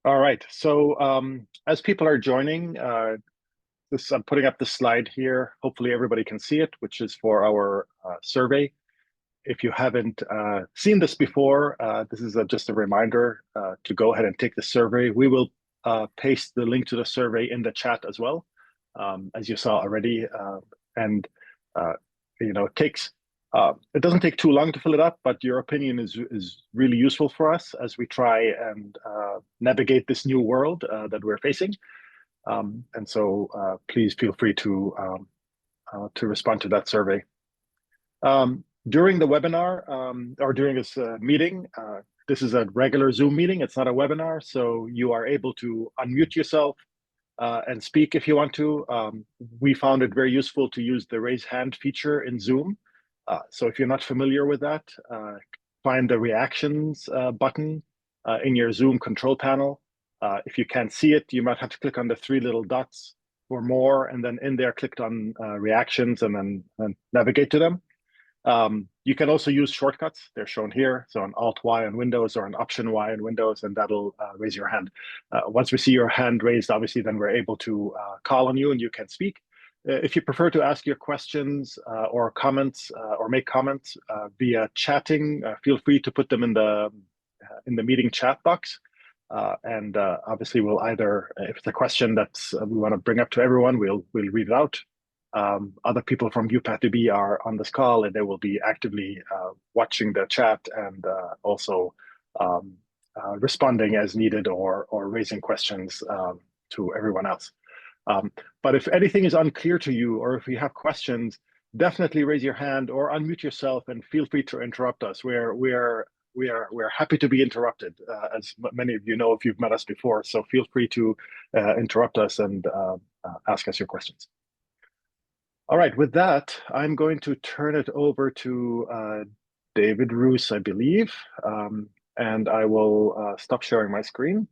All right. So as people are joining, I'm putting up the slide here. Hopefully everybody can see it, which is for our survey. If you haven't seen this before, this is just a reminder to go ahead and take the survey. We will paste the link to the survey in the chat as well, as you saw already. And it doesn't take too long to fill it up, but your opinion is really useful for us as we try and navigate this new world that we're facing. And so please feel free to respond to that survey. During the webinar or during this meeting, this is a regular Zoom meeting. It's not a webinar, so you are able to unmute yourself and speak if you want to. We found it very useful to use the raise hand feature in Zoom. So if you're not familiar with that, find the reactions button in your Zoom control panel. If you can't see it, you might have to click on the three little dots or more, and then in there, click on reactions and then navigate to them. You can also use shortcuts. They're shown here. So an Alt-Y on Windows or an Option-Y on Windows, and that'll raise your hand. Once we see your hand raised, obviously, then we're able to call on you and you can speak. If you prefer to ask your questions or comments or make comments via chatting, feel free to put them in the meeting chat box. And obviously, we'll either, if it's a question that we want to bring up to everyone, we'll read it out. Other people from VEuPathDB are on this call, and they will be actively watching the chat and also responding as needed or raising questions to everyone else. But if anything is unclear to you, or if you have questions, definitely raise your hand or unmute yourself and feel free to interrupt us. We're happy to be interrupted, as many of you know if you've met us before. So feel free to interrupt us and ask us your questions. All right, with that, I'm going to turn it over to David Roos, I believe, and I will stop sharing my screen.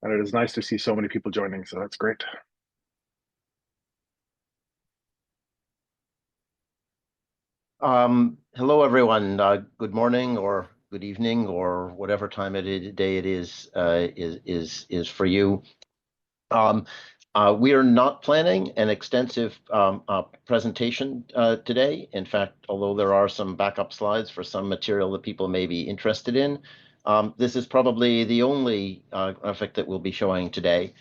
And it is nice to see so many people joining, so that's great. Hello, everyone. Good morning or good evening or whatever time of day it is for you. We are not planning an extensive presentation today. In fact, although there are some backup slides for some material that people may be interested in, this is probably the only graphic that we'll be showing today.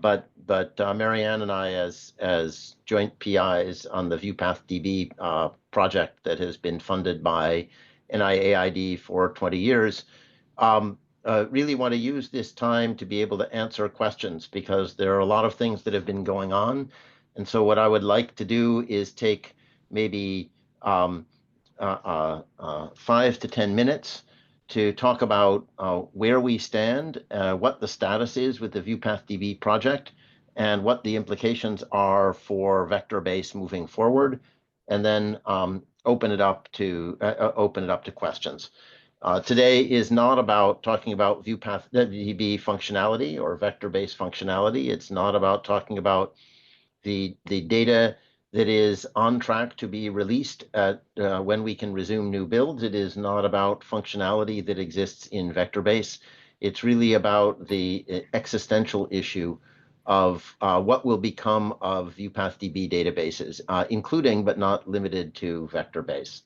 But Marianne and I, as joint PIs on the VEuPathDB project that has been funded by NIAID for 20 years, really want to use this time to be able to answer questions, because there are a lot of things that have been going on. And so what I would like to do is take maybe 5 to 10 minutes to talk about where we stand, what the status is with the VEuPathDB project, and what the implications are for VectorBase moving forward, and then open it up to questions. Today is not about talking about VEuPathDB functionality or VectorBase functionality. It's not about talking about the data that is on track to be released when we can resume new builds. It is not about functionality that exists in VectorBase. It's really about the existential issue of what will become of VEuPathDB databases, including but not limited to VectorBase.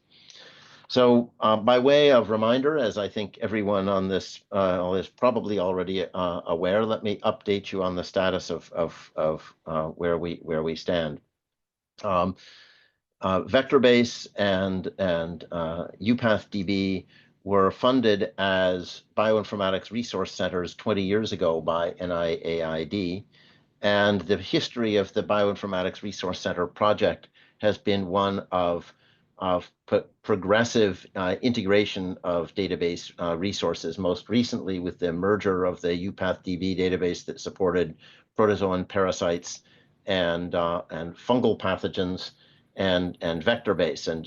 So by way of reminder, as I think everyone on this is probably already aware, let me update you on the status of where we stand. VectorBase and VEuPathDB were funded as bioinformatics resource centers 20 years ago by NIAID, and the history of the Bioinformatics Resource Center project has been one of progressive integration of database resources, most recently with the merger of the VEuPathDB database that supported protozoan parasites and fungal pathogens and VectorBase. And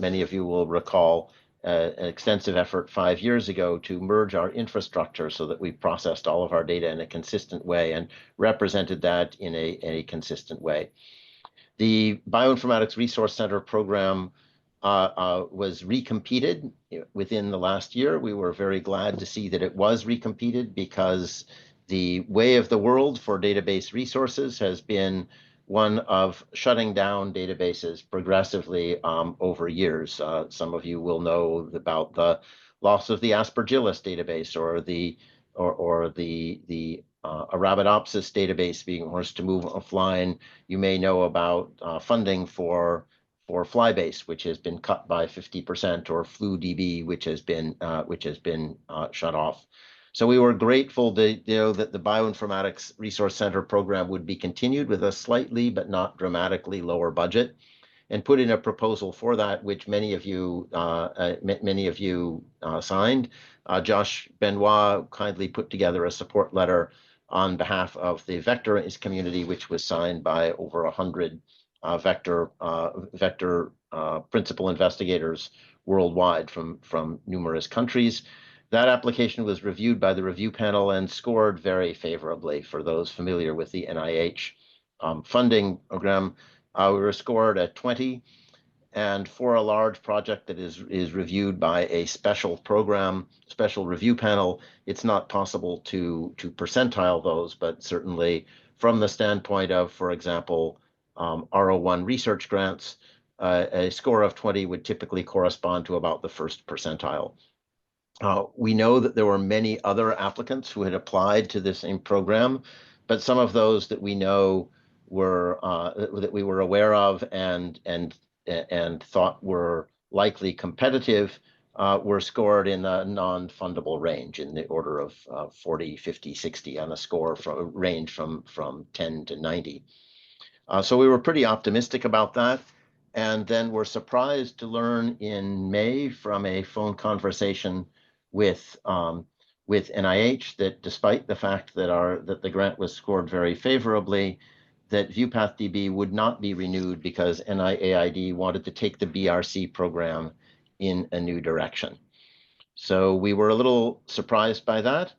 many of you will recall an extensive effort 5 years ago to merge our infrastructure so that we processed all of our data in a consistent way and represented that in a consistent way. The Bioinformatics Resource Center program was recompeted within the last year. We were very glad to see that it was recompeted, because the way of the world for database resources has been one of shutting down databases progressively over years. Some of you will know about the loss of the Aspergillus database, or the Arabidopsis database being forced to move offline. You may know about funding for Flybase, which has been cut by 50%, or FluDB, which has been shut off. So we were grateful to know that the Bioinformatics Resource Center program would be continued with a slightly but not dramatically lower budget, and put in a proposal for that, which many of you signed. Josh Benoit kindly put together a support letter on behalf of the VectorBase community, which was signed by over 100 vector principal investigators worldwide from numerous countries. That application was reviewed by the review panel and scored very favorably. For those familiar with the NIH funding program, we were scored at 20. And for a large project that is reviewed by a special review panel, it's not possible to percentile those, but certainly from the standpoint of, for example, R01 research grants, a score of 20 would typically correspond to about the first percentile. We know that there were many other applicants who had applied to this same program, but some of those that we know were that we were aware of and thought were likely competitive were scored in a non-fundable range, in the order of 40, 50, 60 on a score range from 10 to 90. So we were pretty optimistic about that. And then we're surprised to learn in May from a phone conversation with NIH that, despite the fact that the grant was scored very favorably, that VEuPathDB would not be renewed because NIAID wanted to take the BRC program in a new direction. So we were a little surprised by that,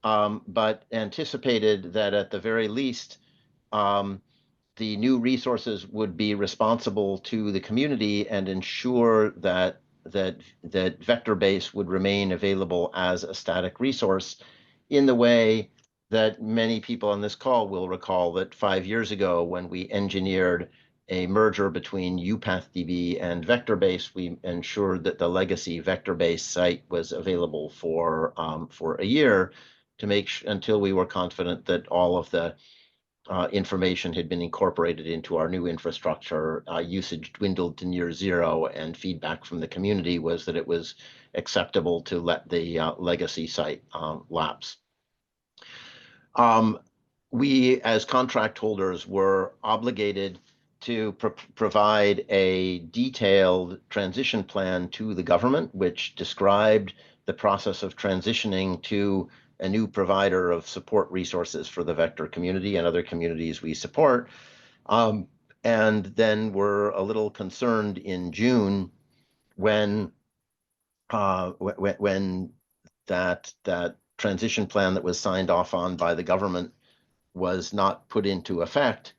but anticipated that at the very least, the new resources would be responsible to the community and ensure that VectorBase would remain available as a static resource, in the way that many people on this call will recall that 5 years ago, when we engineered a merger between VEuPathDB and VectorBase, we ensured that the legacy VectorBase site was available for a year, to until we were confident that all of the information had been incorporated into our new infrastructure. Usage dwindled to near zero, and feedback from the community was that it was acceptable to let the legacy site lapse. We, as contract holders, were obligated to provide a detailed transition plan to the government, which described the process of transitioning to a new provider of support resources for the vector community and other communities we support. And then we're a little concerned in June when that transition plan that was signed off on by the government was not put into effect.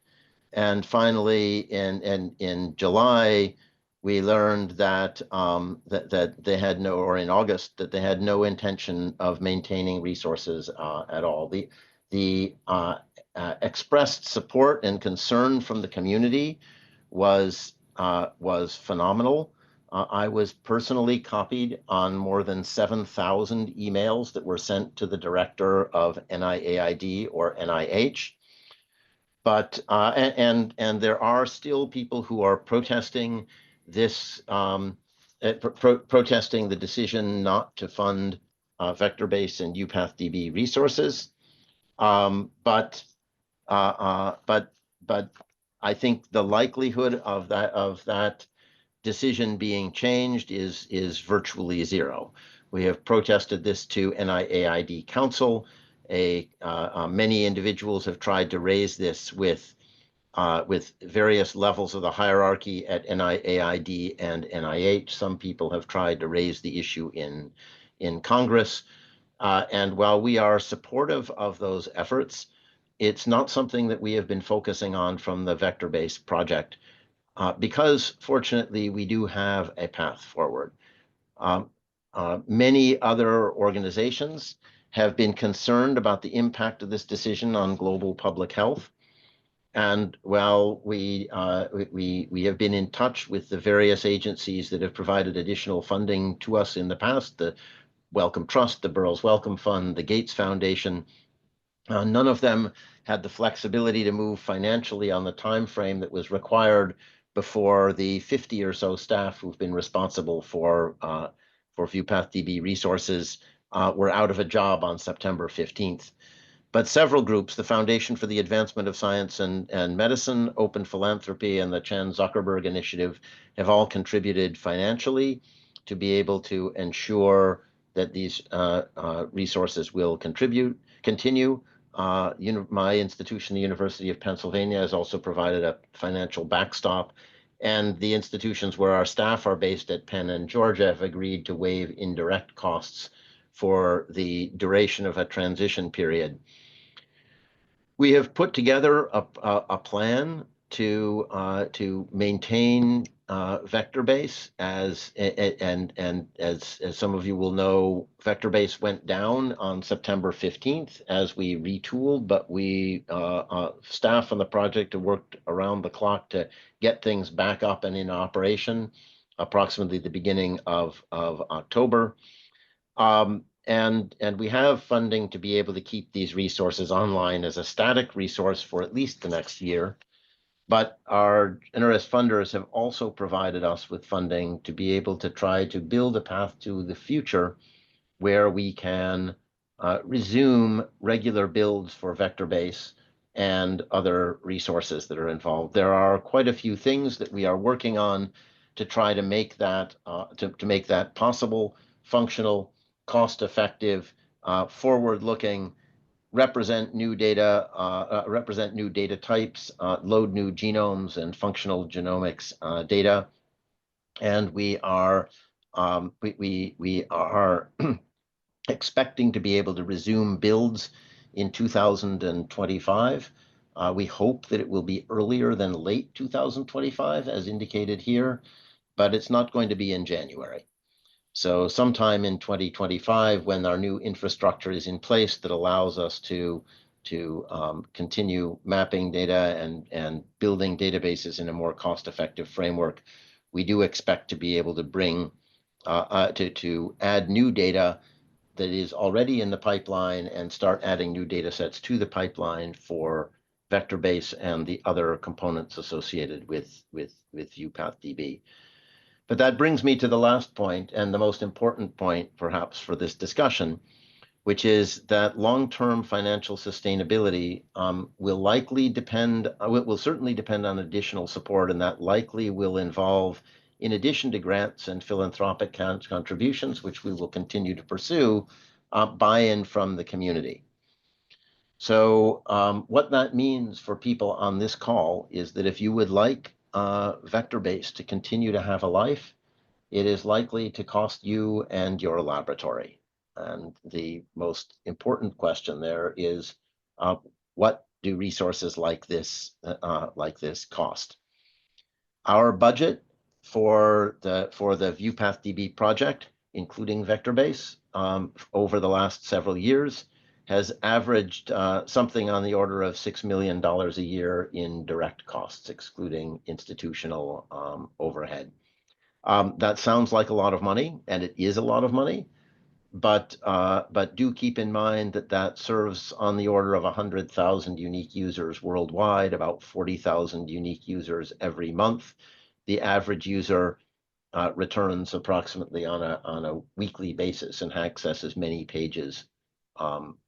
And finally, in July, we learned that that they had no, or in August, that they had no intention of maintaining resources at all. The expressed support and concern from the community was phenomenal. I was personally copied on more than 7,000 emails that were sent to the director of NIAID or NIH. But and there are still people who are protesting this, protesting the decision not to fund VectorBase and VEuPathDB resources. But I think the likelihood of that decision being changed is virtually zero. We have protested this to NIAID Council. Many individuals have tried to raise this with various levels of the hierarchy at NIAID and NIH. Some people have tried to raise the issue in Congress. And while we are supportive of those efforts, it's not something that we have been focusing on from the VectorBase project. because fortunately we do have a path forward. Many other organizations have been concerned about the impact of this decision on global public health. And while we have been in touch with the various agencies that have provided additional funding to us in the past, the Wellcome Trust, the Burroughs Wellcome Fund, the Gates Foundation, none of them had the flexibility to move financially on the time frame that was required before the 50 or so staff who've been responsible for VEuPathDB resources were out of a job on September 15th. But several groups, the Foundation for the Advancement of Science and Medicine, Open Philanthropy, and the Chan Zuckerberg Initiative, have all contributed financially to be able to ensure that these resources will continue. My institution, the University of Pennsylvania, has also provided a financial backstop, and the institutions where our staff are based at Penn and Georgia have agreed to waive indirect costs for the duration of a transition period. We have put together a plan to maintain VectorBase as some of you will know, VectorBase went down on September 15th as we retooled, but we staff on the project have worked around the clock to get things back up and in operation approximately the beginning of October. And we have funding to be able to keep these resources online as a static resource for at least the next year. But our generous funders have also provided us with funding to be able to try to build a path to the future where we can resume regular builds for VectorBase and other resources that are involved. There are quite a few things that we are working on to try to make that to make that possible, functional, cost-effective, forward-looking, represent new data types, load new genomes and functional genomics data, and we are expecting to be able to resume builds in 2025. We hope that it will be earlier than late 2025, as indicated here, but it's not going to be in January. So sometime in 2025, when our new infrastructure is in place that allows us to continue mapping data and building databases in a more cost-effective framework, we do expect to be able to bring to add new data that is already in the pipeline and start adding new data sets to the pipeline for VectorBase and the other components associated with VEuPathDB. But that brings me to the last point, and the most important point, perhaps, for this discussion, which is that long-term financial sustainability will certainly depend on additional support, and that likely will involve, in addition to grants and philanthropic contributions, which we will continue to pursue, buy-in from the community. So what that means for people on this call is that if you would like VectorBase to continue to have a life, it is likely to cost you and your laboratory. And the most important question there is, what do resources like this cost? Our budget for the VEuPathDB project, including VectorBase, over the last several years, has averaged something on the order of $6 million a year in direct costs, excluding institutional overhead. That sounds like a lot of money, and it is a lot of money, but do keep in mind that that serves on the order of 100,000 unique users worldwide, about 40,000 unique users every month. The average user returns approximately on a weekly basis and accesses many pages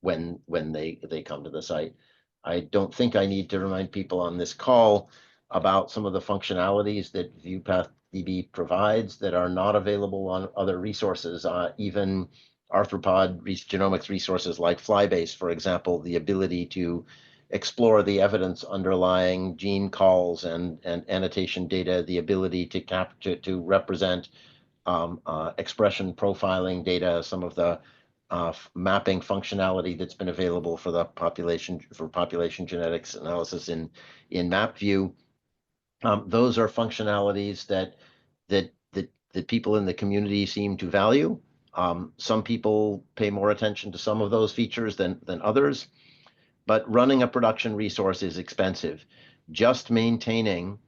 when they come to the site. I don't think I need to remind people on this call about some of the functionalities that VEuPathDB provides that are not available on other resources, even arthropod genomics resources like Flybase, for example, the ability to explore the evidence underlying gene calls and annotation data, the ability to represent expression profiling data, some of the mapping functionality that's been available for population genetics analysis in MapView. Those are functionalities that people in the community seem to value. Some people pay more attention to some of those features than others, but running a production resource is expensive. Just maintaining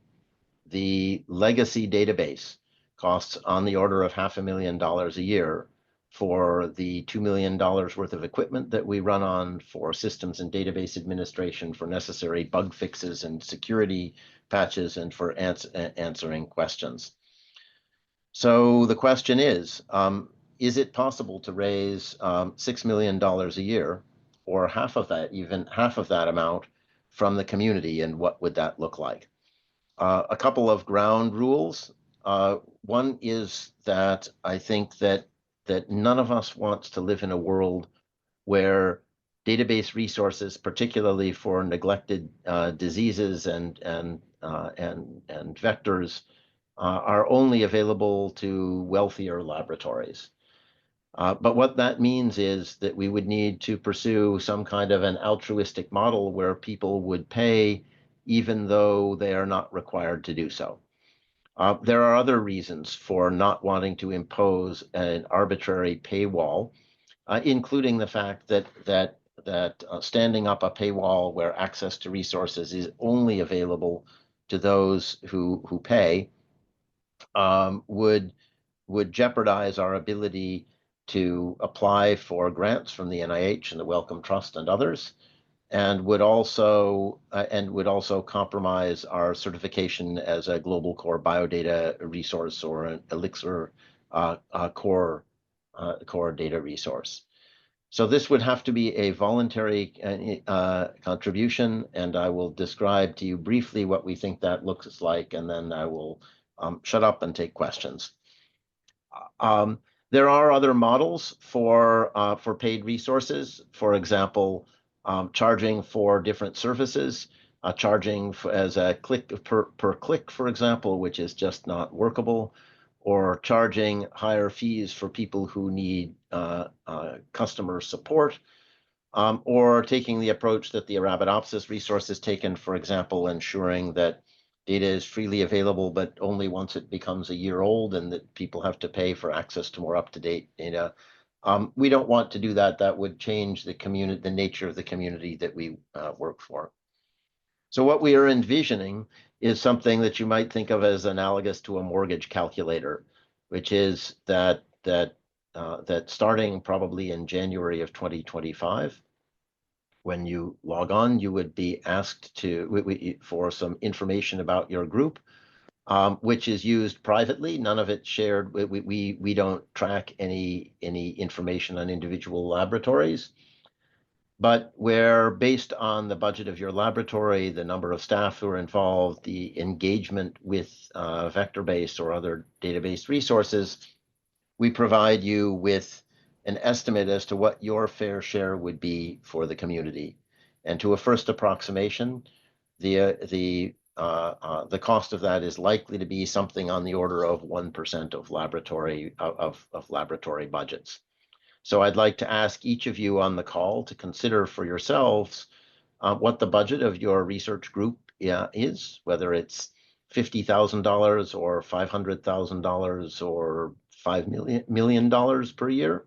the legacy database costs on the order of $500,000 a year for the $2 million worth of equipment that we run on, for systems and database administration, for necessary bug fixes and security patches, and for answering questions. So the question is it possible to raise $6 million a year, or half of that, even half of that amount, from the community, and what would that look like? A couple of ground rules. One is that I think that none of us wants to live in a world where database resources, particularly for neglected diseases and vectors, are only available to wealthier laboratories. But what that means is that we would need to pursue some kind of an altruistic model where people would pay even though they are not required to do so. There are other reasons for not wanting to impose an arbitrary paywall, including the fact that standing up a paywall where access to resources is only available to those who pay would jeopardize our ability to apply for grants from the NIH and the Wellcome Trust and others, and would also compromise our certification as a global core biodata resource or an Elixir core data resource. So this would have to be a voluntary contribution, and I will describe to you briefly what we think that looks like, and then I will shut up and take questions. There are other models for paid resources. For example, charging for different services, charging as a click per click, for example, which is just not workable, or charging higher fees for people who need customer support, or taking the approach that the Arabidopsis resource has taken, for example, ensuring that data is freely available, but only once it becomes a year old, and that people have to pay for access to more up-to-date data. We don't want to do that. That would change the nature of the community that we work for. So what we are envisioning is something that you might think of as analogous to a mortgage calculator, which is that starting probably in January of 2025, when you log on, you would be asked for some information about your group, which is used privately. None of it shared. We don't track any information on individual laboratories, but where, based on the budget of your laboratory, the number of staff who are involved, the engagement with VectorBase or other database resources, we provide you with an estimate as to what your fair share would be for the community. And to a first approximation, the cost of that is likely to be something on the order of 1% of laboratory budgets. So I'd like to ask each of you on the call to consider for yourselves what the budget of your research group is, whether it's $50,000 or $500,000 or $5 million per year,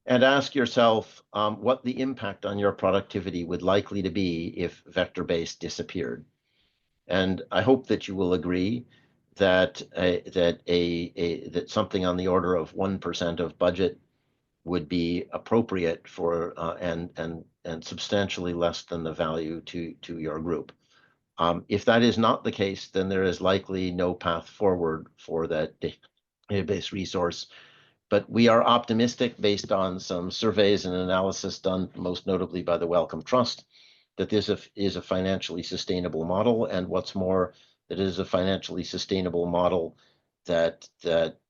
and ask yourself what the impact on your productivity would likely to be if VectorBase disappeared. And I hope that you will agree that that something on the order of 1% of budget would be appropriate for and substantially less than the value to your group. If that is not the case, then there is likely no path forward for that database resource. But we are optimistic, based on some surveys and analysis done most notably by the Wellcome Trust, that this is a financially sustainable model, and what's more, that it is a financially sustainable model that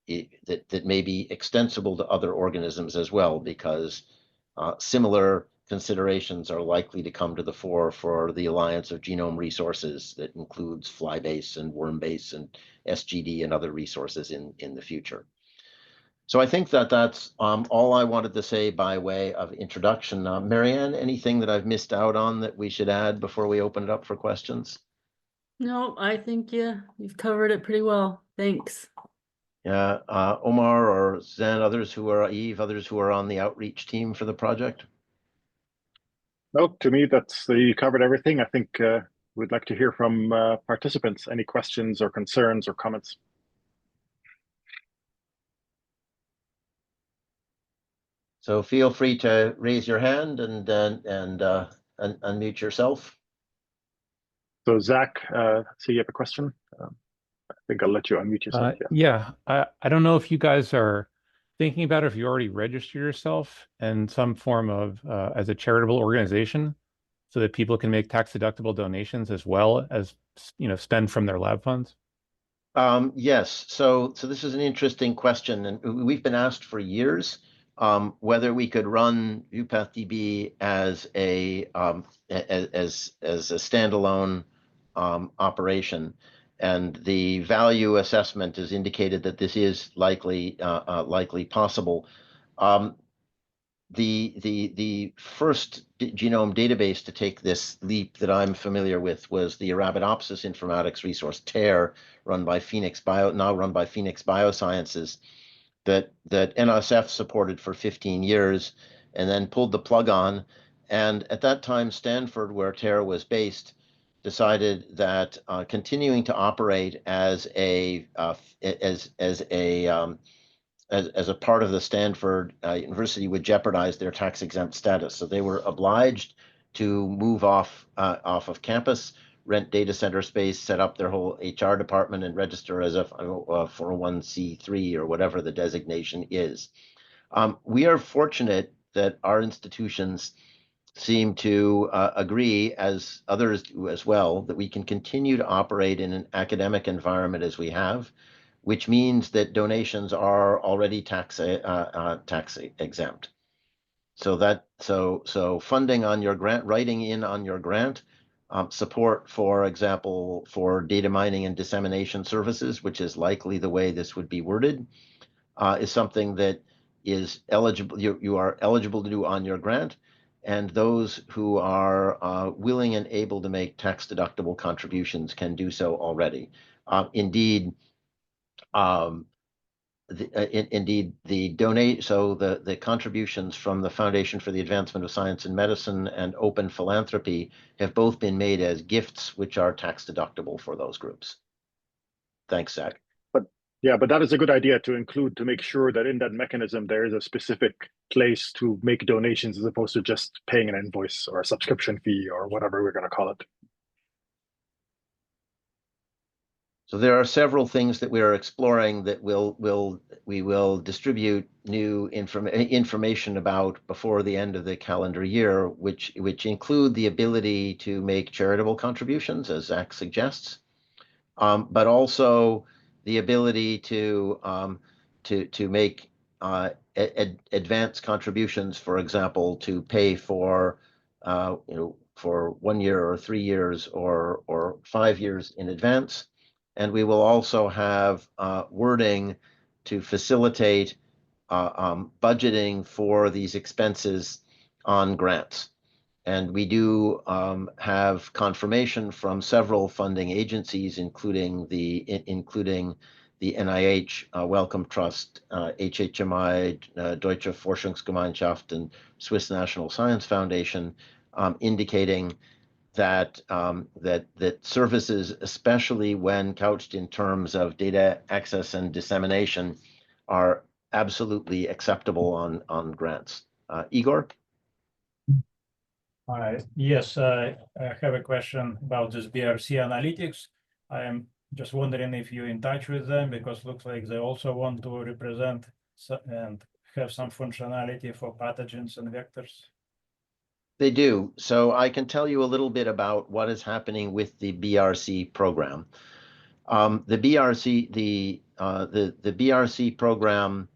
may be extensible to other organisms as well, because similar considerations are likely to come to the fore for the Alliance of Genome Resources that includes Flybase and Wormbase and SGD and other resources in the future. So I think that that's all I wanted to say by way of introduction. Marianne, anything that I've missed out on that we should add before we open it up for questions? No, I think, yeah, you've covered it pretty well. Thanks. Yeah, Omar or Zan, others who are Eve, others who are on the outreach team for the project? No, to me, you covered everything. I think we'd like to hear from participants. Any questions or concerns or comments? So feel free to raise your hand and unmute yourself. So Zach, so you have a question? I think I'll let you unmute yourself. Yeah, I don't know if you guys are thinking about it, if you already registered yourself in some form of as a charitable organization so that people can make tax-deductible donations as well as, spend from their lab funds. Yes, so this is an interesting question, and we've been asked for years whether we could run VEuPathDB as a standalone operation, and the value assessment has indicated that this is likely possible. The first genome database to take this leap that I'm familiar with was the Arabidopsis informatics resource, TARE, run by Phoenix Biosciences, that NSF supported for 15 years and then pulled the plug on. And at that time, Stanford, where TARE was based, decided that continuing to operate as a part of the Stanford University would jeopardize their tax-exempt status. So they were obliged to move off of campus, rent data center space, set up their whole HR department, and register as a 401c3 or whatever the designation is. We are fortunate that our institutions seem to agree, as others do as well, that we can continue to operate in an academic environment as we have, which means that donations are already tax exempt. So funding on your grant, writing in on your grant, support, for example, for data mining and dissemination services, which is likely the way this would be worded, is something that is eligible. You are eligible to do on your grant, and those who are willing and able to make tax deductible contributions can do so already. Indeed. The contributions from the Foundation for the Advancement of Science and Medicine and Open Philanthropy have both been made as gifts, which are tax deductible for those groups. Thanks, Zach. But that is a good idea to include, to make sure that in that mechanism there is a specific place to make donations as opposed to just paying an invoice or a subscription fee or whatever we're going to call it. So there are several things that we are exploring that we will distribute new information about before the end of the calendar year, which include the ability to make charitable contributions, as Zach suggests, but also the ability to make advance contributions, for example, to pay for for 1 year or 3 years or 5 years in advance. And we will also have wording to facilitate budgeting for these expenses on grants. And we do have confirmation from several funding agencies, including the NIH, Wellcome Trust, HHMI, Deutsche Forschungsgemeinschaft, and Swiss National Science Foundation, indicating that services, especially when couched in terms of data access and dissemination, are absolutely acceptable on grants. Igor? Yes, I have a question about this BRC analytics. I am just wondering if you're in touch with them, because it looks like they also want to represent and have some functionality for pathogens and vectors. They do. So I can tell you a little bit about what is happening with the BRC program. The BRC program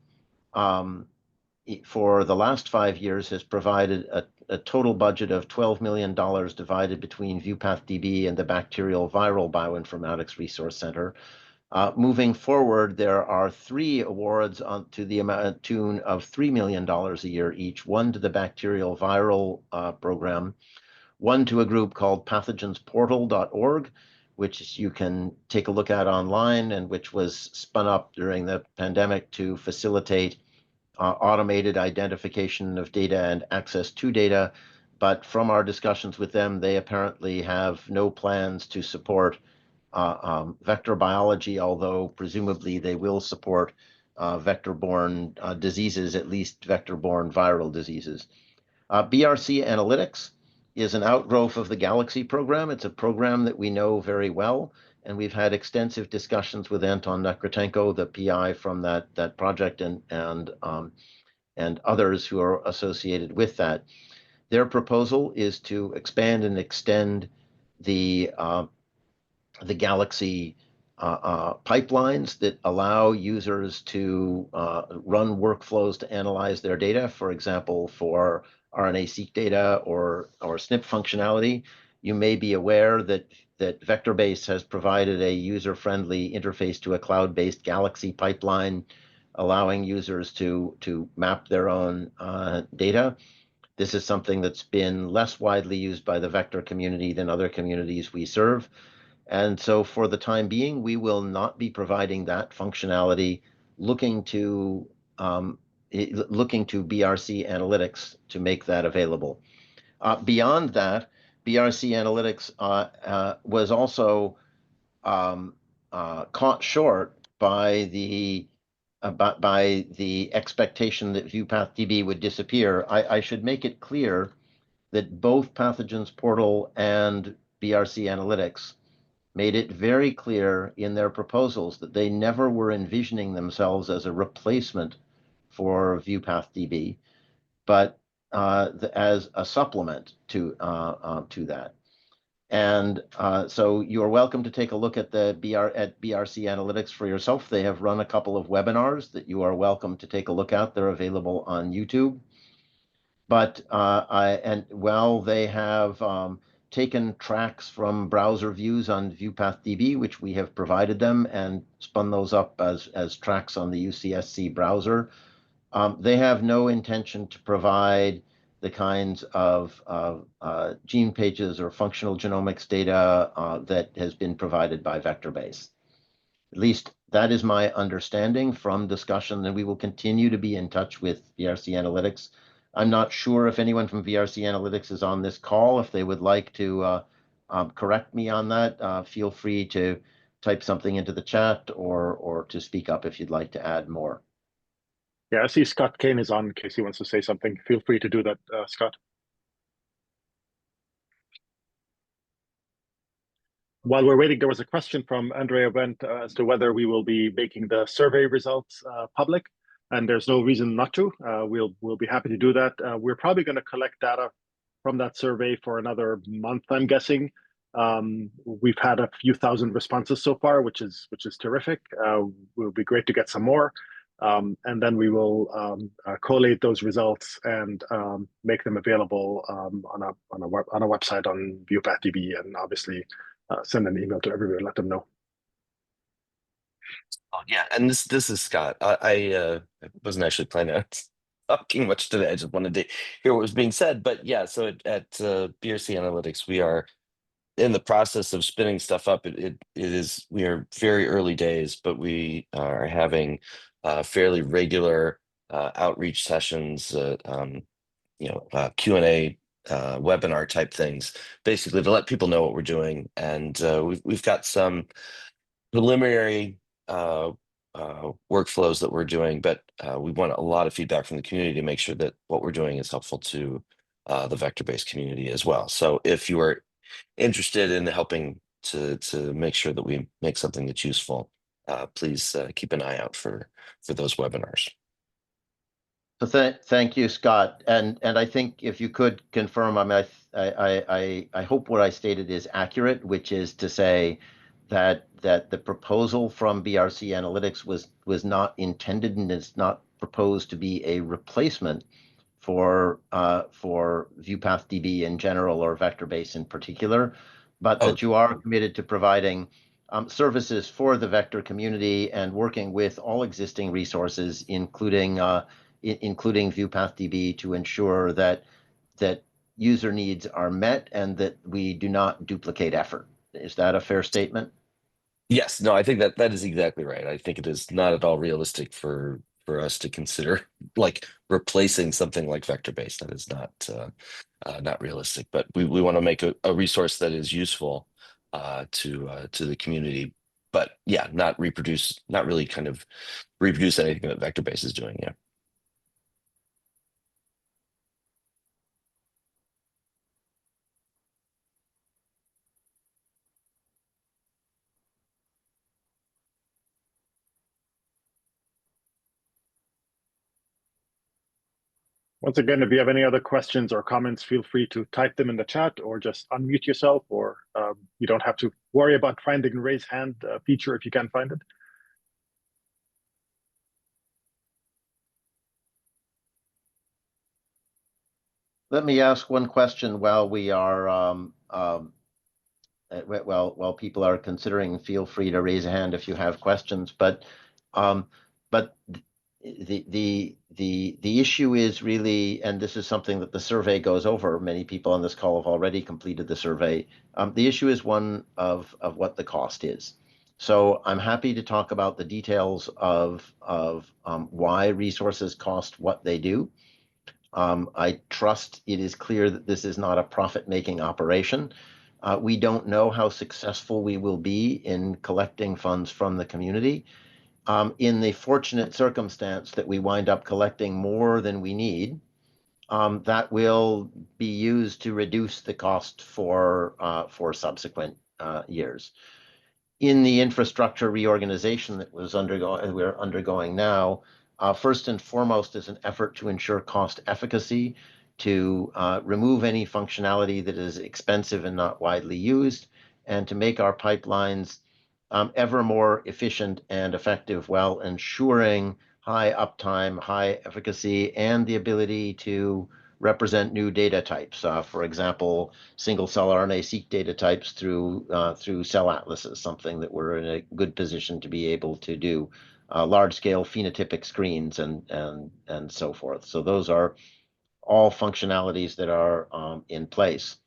for the last 5 years has provided a total budget of $12 million divided between VEuPathDB and the Bacterial Viral Bioinformatics Resource Center. Moving forward, there are 3 awards to the tune of $3 million a year each, one to the Bacterial Viral program, one to a group called pathogensportal.org, which you can take a look at online and which was spun up during the pandemic to facilitate automated identification of data and access to data. But from our discussions with them, they apparently have no plans to support vector biology, although presumably they will support vector-borne diseases, at least vector-borne viral diseases. BRC Analytics is an outgrowth of the Galaxy program. It's a program that we know very well, and we've had extensive discussions with Anton Nekrotenko, the PI from that project, and others who are associated with that. Their proposal is to expand and extend the Galaxy pipelines that allow users to run workflows to analyze their data, for example, for RNA-seq data or SNP functionality. You may be aware that VectorBase has provided a user-friendly interface to a cloud-based Galaxy pipeline, allowing users to map their own data. This is something that's been less widely used by the vector community than other communities we serve. And so for the time being, we will not be providing that functionality, looking to BRC Analytics to make that available. Beyond that, BRC Analytics was also caught short by the expectation that VEuPathDB would disappear. I should make it clear that both Pathogens Portal and BRC Analytics made it very clear in their proposals that they never were envisioning themselves as a replacement for VEuPathDB, but as a supplement to that. And so you're welcome to take a look at BRC Analytics for yourself. They have run a couple of webinars that you are welcome to take a look at. They're available on YouTube. But while they have taken tracks from browser views on VEuPathDB, which we have provided them, and spun those up as tracks on the UCSC browser, they have no intention to provide the kinds of gene pages or functional genomics data that has been provided by VectorBase. At least that is my understanding from discussion, and we will continue to be in touch with VRC Analytics. I'm not sure if anyone from VRC Analytics is on this call. If they would like to correct me on that, feel free to type something into the chat or to speak up if you'd like to add more. Yeah, I see Scott Kane is on in case he wants to say something. Feel free to do that, Scott. While we're waiting, there was a question from Andrea Wendt as to whether we will be making the survey results public, and there's no reason not to. We'll be happy to do that. We're probably going to collect data from that survey for another month, I'm guessing. We've had a few thousand responses so far, which is terrific. It will be great to get some more. And then we will collate those results and make them available on a website on VEuPathDB, and obviously send an email to everyone, let them know. Oh, yeah, and this is Scott. I wasn't actually planning on talking much today. I just wanted to hear what was being said. But yeah, so at BRC Analytics, we are in the process of spinning stuff up. We are very early days, but we are having fairly regular outreach sessions, Q&A webinar type things, basically to let people know what we're doing. And we've got some preliminary workflows that we're doing, but we want a lot of feedback from the community to make sure that what we're doing is helpful to the VectorBase community as well. So if you are interested in helping to make sure that we make something that's useful, please keep an eye out for those webinars. So thank you, Scott. And I think if you could confirm, I mean, I hope what I stated is accurate, which is to say that the proposal from BRC Analytics was not intended and is not proposed to be a replacement for VEuPathDB in general or VectorBase in particular, but that you are committed to providing services for the vector community and working with all existing resources, including VEuPathDB, to ensure that user needs are met and that we do not duplicate effort. Is that a fair statement? Yes, no, I think that is exactly right. I think it is not at all realistic for us to consider like replacing something like VectorBase. That is not realistic. But we want to make a resource that is useful to the community. But yeah, not really kind of reproduce anything that VectorBase is doing. Yeah. Once again, if you have any other questions or comments, feel free to type them in the chat or just unmute yourself, or you don't have to worry about finding the raise hand feature if you can't find it. Let me ask one question while we are while people are considering. Feel free to raise a hand if you have questions. But the issue is really, and this is something that the survey goes over. Many people on this call have already completed the survey. The issue is one of what the cost is. So I'm happy to talk about the details of why resources cost what they do. I trust it is clear that this is not a profit-making operation. We don't know how successful we will be in collecting funds from the community. In the fortunate circumstance that we wind up collecting more than we need, that will be used to reduce the cost for subsequent years. In the infrastructure reorganization that we're undergoing now, first and foremost is an effort to ensure cost efficacy, to remove any functionality that is expensive and not widely used, and to make our pipelines ever more efficient and effective while ensuring high uptime, high efficacy, and the ability to represent new data types. For example, single-cell RNA-seq data types through cell atlases, something that we're in a good position to be able to do. Large-scale phenotypic screens and so forth. So those are all functionalities that are in place.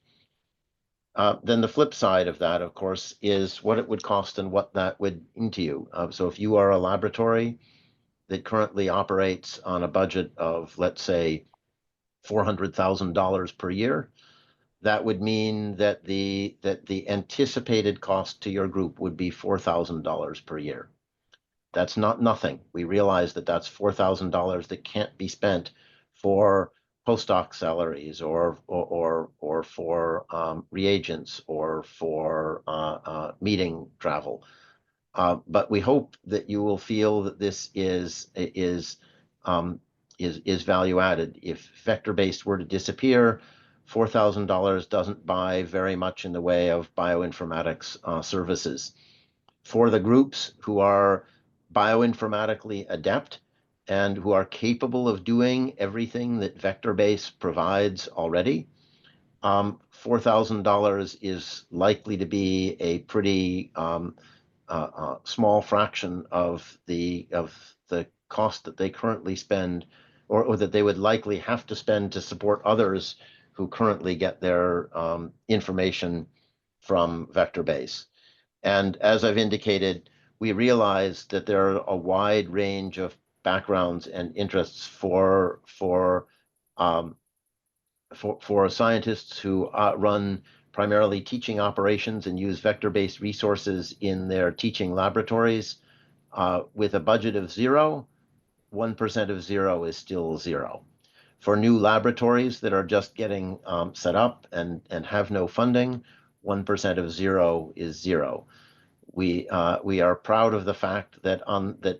Then the flip side of that, of course, is what it would cost and what that would mean to you. So if you are a laboratory that currently operates on a budget of, let's say, $400,000 per year, that would mean that the anticipated cost to your group would be $4,000 per year. That's not nothing. We realize that that's $4,000 that can't be spent for postdoc salaries or for reagents or for meeting travel. But we hope that you will feel that this is value added. If VectorBase were to disappear, $4,000 doesn't buy very much in the way of bioinformatics services. For the groups who are bioinformatically adept and who are capable of doing everything that VectorBase provides already, $4,000 is likely to be a pretty small fraction of the cost that they currently spend, or that they would likely have to spend to support others who currently get their information from VectorBase. And as I've indicated, we realize that there are a wide range of backgrounds and interests for scientists who run primarily teaching operations and use vector-based resources in their teaching laboratories. With a budget of 0, 1% of 0 is still 0. For new laboratories that are just getting set up and have no funding, 1% of 0 is 0. We are proud of the fact that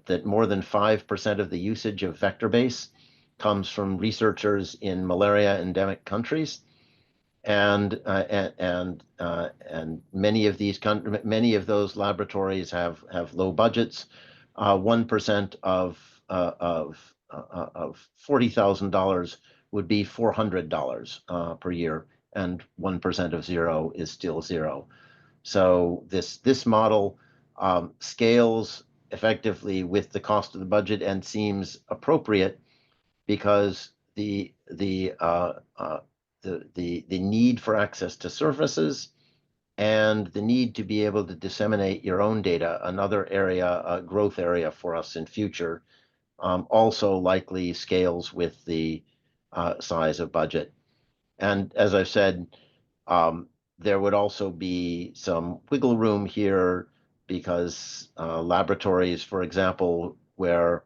that more than 5% of the usage of VectorBase comes from researchers in malaria endemic countries, and many of those laboratories have low budgets. 1% of $40,000 would be $400 per year, and 1% of 0 is still 0. So this model scales effectively with the cost of the budget and seems appropriate because the need for access to services and the need to be able to disseminate your own data, another area, a growth area for us in future, also likely scales with the size of budget. And as I've said, there would also be some wiggle room here because laboratories, for example, where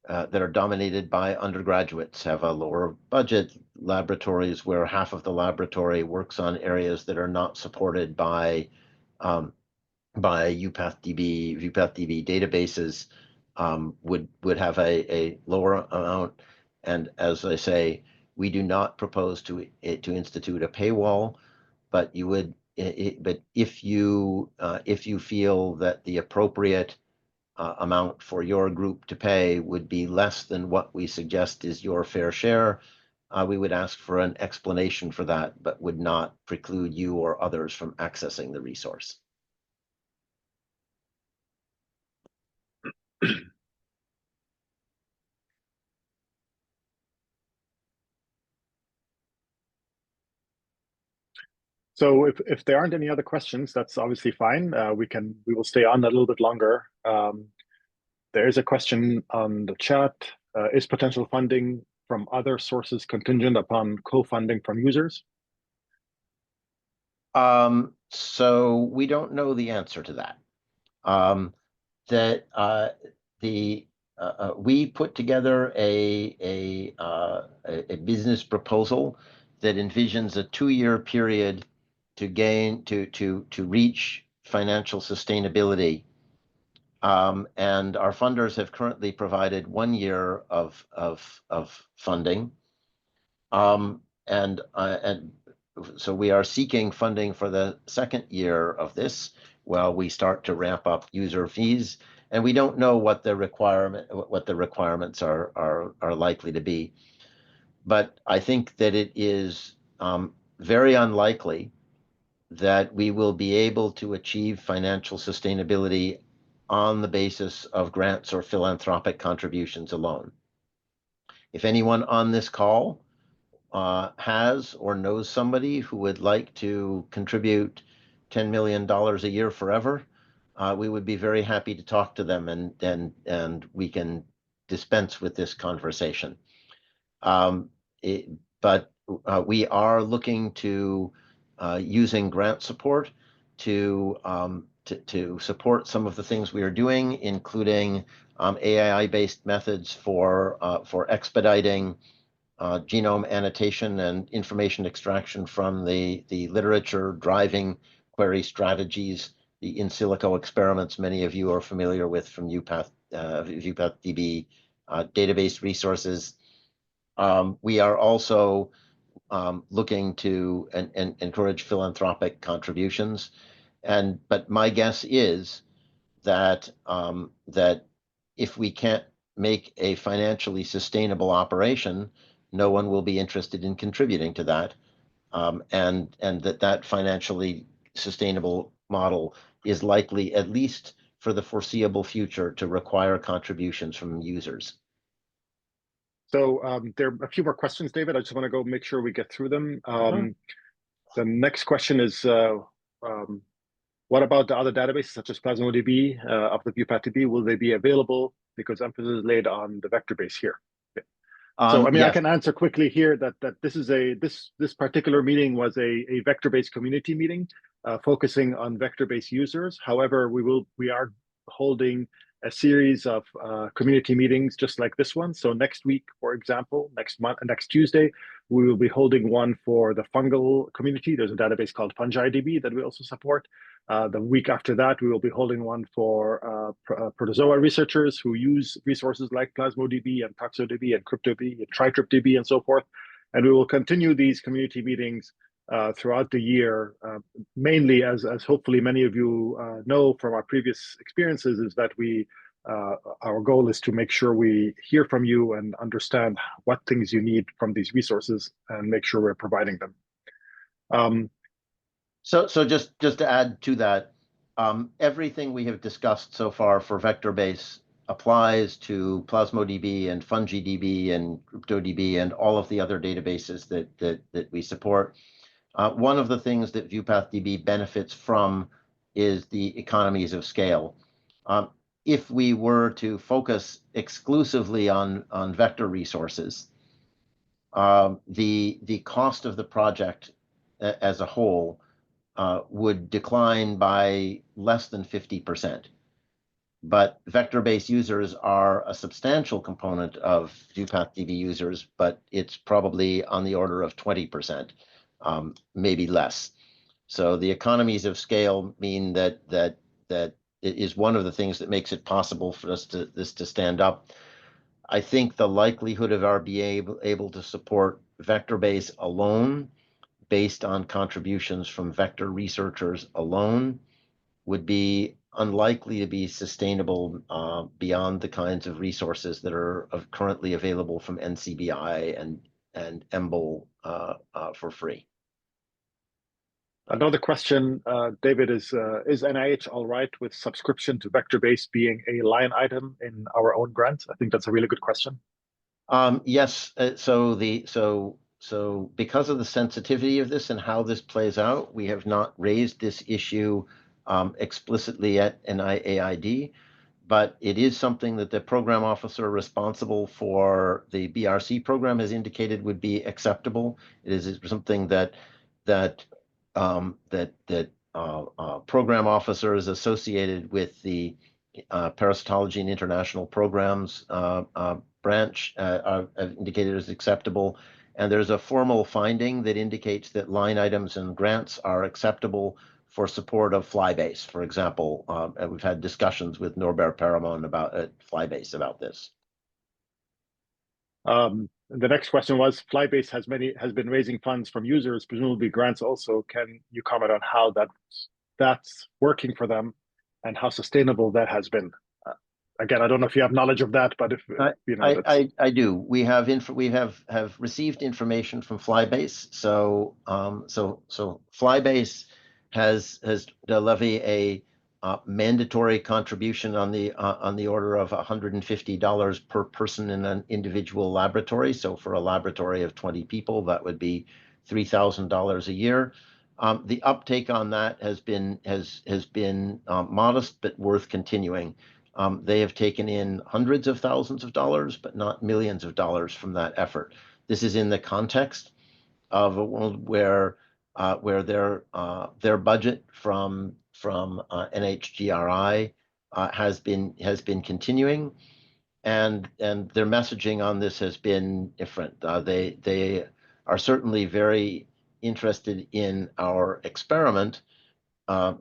that are dominated by undergraduates have a lower budget. Laboratories where half of the laboratory works on areas that are not supported by VEuPathDB databases would have a lower amount. And as I say, we do not propose to institute a paywall, but you would. But if you feel that the appropriate amount for your group to pay would be less than what we suggest is your fair share, we would ask for an explanation for that, but would not preclude you or others from accessing the resource. So if there aren't any other questions, that's obviously fine. We will stay on a little bit longer. There is a question on the chat. Is potential funding from other sources contingent upon co-funding from users? So we don't know the answer to that. We put together a business proposal that envisions a 2-year period to reach financial sustainability. And our funders have currently provided 1 year of funding. And so we are seeking funding for the 2nd year of this while we start to ramp up user fees. And we don't know what the requirements are likely to be. But I think that it is very unlikely that we will be able to achieve financial sustainability on the basis of grants or philanthropic contributions alone. If anyone on this call has or knows somebody who would like to contribute $10 million a year forever, we would be very happy to talk to them, and we can dispense with this conversation. But we are looking to using grant support to support some of the things we are doing, including AI-based methods for expediting genome annotation and information extraction from the literature, driving query strategies, the in silico experiments many of you are familiar with from VEuPathDB database resources. We are also looking to encourage philanthropic contributions, but my guess is that if we can't make a financially sustainable operation, no one will be interested in contributing to that, and that financially sustainable model is likely, at least for the foreseeable future, to require contributions from users. So there are a few more questions, David. I just want to go make sure we get through them. The next question is, what about the other databases such as PlasmoDB of the VEuPathDB? Will they be available? Because emphasis is laid on the VectorBase here. So I mean, yes. I can answer quickly here that this particular meeting was a VectorBase community meeting focusing on VectorBase users. However, we are holding a series of community meetings just like this one. So next week, for example, next Tuesday, we will be holding one for the fungal community. There's a database called FungiDB that we also support. The week after that, we will be holding one for protozoa researchers who use resources like PlasmoDB and ToxoDB and CryptoDB and TriTripDB and so forth. And we will continue these community meetings throughout the year, mainly as hopefully many of you know from our previous experiences, is that our goal is to make sure we hear from you and understand what things you need from these resources and make sure we're providing them. So just to add to that, everything we have discussed so far for VectorBase applies to PlasmoDB and FungiDB and CryptoDB and all of the other databases that we support. One of the things that VEuPathDB benefits from is the economies of scale. If we were to focus exclusively on vector resources, the cost of the project as a whole would decline by less than 50%. But vector-based users are a substantial component of VEuPathDB users, but it's probably on the order of 20%, maybe less. So the economies of scale mean that it is one of the things that makes it possible for this to stand up. I think the likelihood of our being able to support VectorBase alone, based on contributions from vector researchers alone, would be unlikely to be sustainable beyond the kinds of resources that are currently available from NCBI and EMBL for free. Another question, David, is NIH all right with subscription to VectorBase being a line item in our own grant? I think that's a really good question. Yes. So because of the sensitivity of this and how this plays out, we have not raised this issue explicitly at NIAID, but it is something that the program officer responsible for the BRC program has indicated would be acceptable. It is something that program officers associated with the Parasitology and International Programs branch have indicated as acceptable. And there's a formal finding that indicates that line items and grants are acceptable for support of FlyBase, for example. And we've had discussions with Norbert Paramon about FlyBase about this. The next question was, FlyBase has been raising funds from users, presumably grants also. Can you comment on how that's working for them and how sustainable that has been? Again, I don't know if you have knowledge of that, but if you know, I do. We have received information from FlyBase. So FlyBase has to levy a mandatory contribution on the order of $150 per person in an individual laboratory. So for a laboratory of 20 people, that would be $3,000 a year. The uptake on that has been modest, but worth continuing. They have taken in hundreds of thousands of dollars, but not millions of dollars from that effort. This is in the context of a world where their budget from NHGRI has been continuing, and their messaging on this has been different. They are certainly very interested in our experiment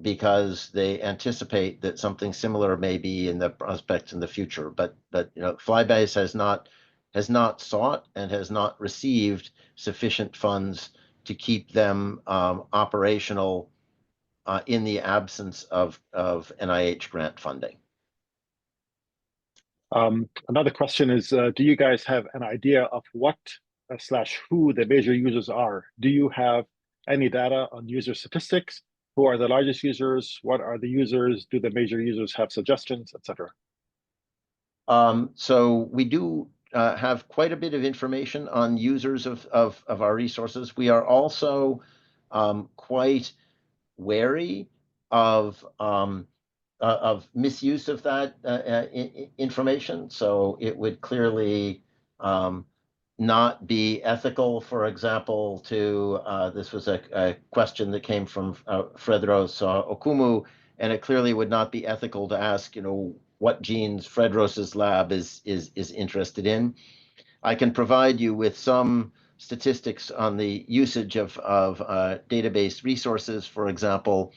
because they anticipate that something similar may be in the prospects in the future. But FlyBase has not sought and has not received sufficient funds to keep them operational in the absence of NIH grant funding. Another question is, do you guys have an idea of what / who the major users are? Do you have any data on user statistics? Who are the largest users? What are the users? Do the major users have suggestions, etc.? So we do have quite a bit of information on users of our resources. We are also quite wary of misuse of that information. So it would clearly not be ethical, for example, this was a question that came from Fredros Okumu, and it clearly would not be ethical to ask, what genes Fredros's lab is interested in. I can provide you with some statistics on the usage of database resources, for example,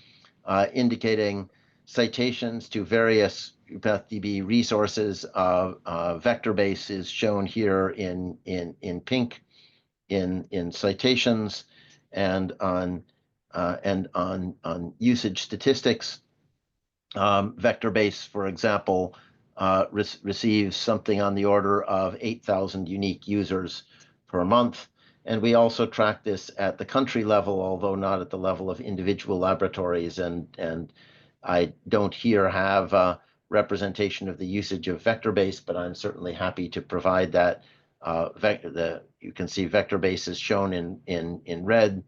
indicating citations to various VEuPathDB resources. VectorBase is shown here in pink in citations, and on usage statistics. VectorBase, for example, receives something on the order of 8,000 unique users per month. And we also track this at the country level, although not at the level of individual laboratories. And I don't here have a representation of the usage of VectorBase, but I'm certainly happy to provide that. You can see VectorBase is shown in red.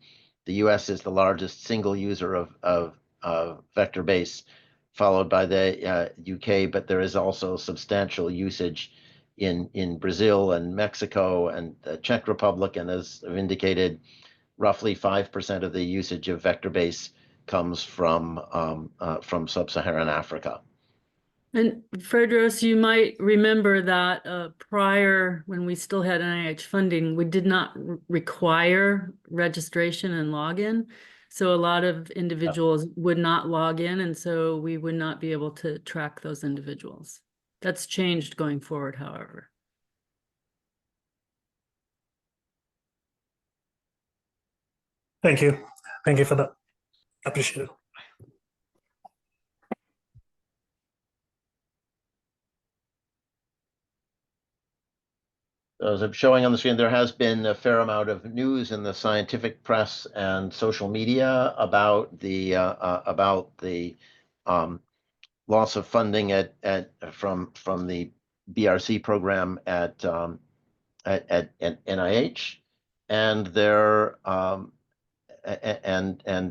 The US is the largest single user of VectorBase, followed by the UK, but there is also substantial usage in Brazil and Mexico and the Czech Republic, and as I've indicated, roughly 5% of the usage of VectorBase comes from sub-Saharan Africa. And Fredros, you might remember that prior, when we still had NIH funding, we did not require registration and login. So a lot of individuals would not log in, and so we would not be able to track those individuals. That's changed going forward, however. Thank you. Thank you for that. Appreciate it. As I'm showing on the screen, there has been a fair amount of news in the scientific press and social media about the loss of funding from the BRC program at NIH, and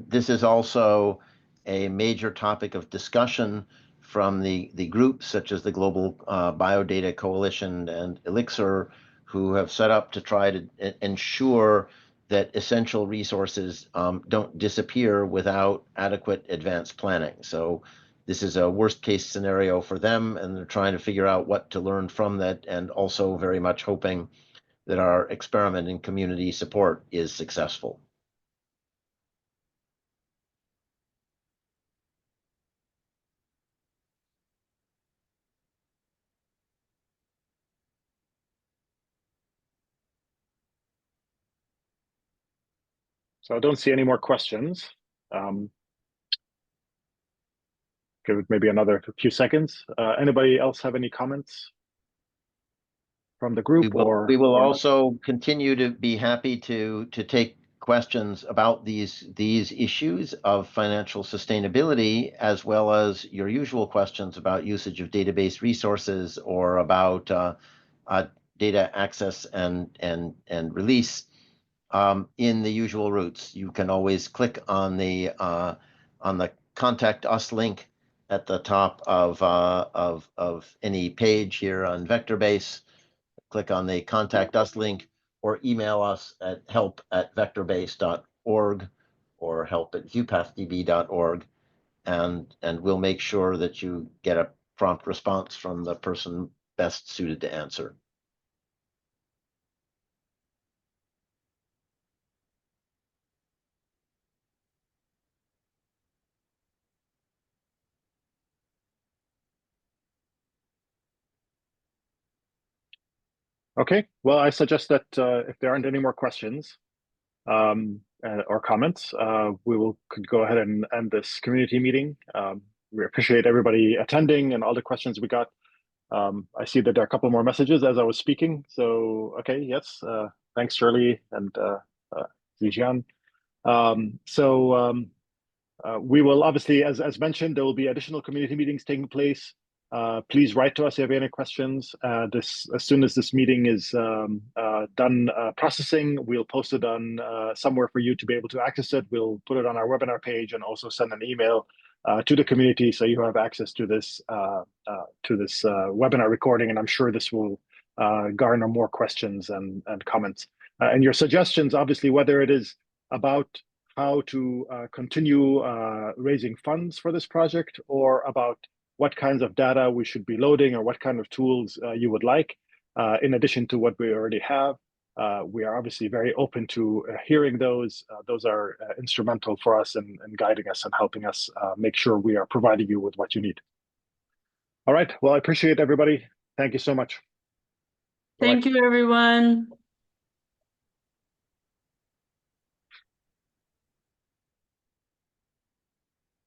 this is also a major topic of discussion from the groups such as the Global Biodata Coalition and Elixir, who have set up to try to ensure that essential resources don't disappear without adequate advanced planning. So this is a worst case scenario for them, and they're trying to figure out what to learn from that, and also very much hoping that our experiment in community support is successful. So I don't see any more questions. Give it maybe another few seconds. Anybody else have any comments from the group? We will also continue to be happy to take questions about these issues of financial sustainability, as well as your usual questions about usage of database resources or about data access and release in the usual routes. You can always click on the Contact Us link at the top of any page here on VectorBase. Click on the Contact Us link, or email us at help@vectorbase.org or help@VEuPathDB.org, and we'll make sure that you get a prompt response from the person best suited to answer. Okay, well, I suggest that if there aren't any more questions or comments, we could go ahead and end this community meeting. We appreciate everybody attending and all the questions we got. I see that there are a couple more messages as I was speaking. So, okay, yes, thanks, Shirley and Zijian. We will obviously, as mentioned, there will be additional community meetings taking place. Please write to us if you have any questions. As soon as this meeting is done processing, we'll post it on somewhere for you to be able to access it. We'll put it on our webinar page and also send an email to the community so you have access to this webinar recording. And I'm sure this will garner more questions and comments. And your suggestions, obviously, whether it is about how to continue raising funds for this project, or about what kinds of data we should be loading, or what kind of tools you would like, in addition to what we already have. We are obviously very open to hearing those. Those are instrumental for us in guiding us and helping us make sure we are providing you with what you need. All right, well, I appreciate everybody. Thank you so much. Thank you, everyone.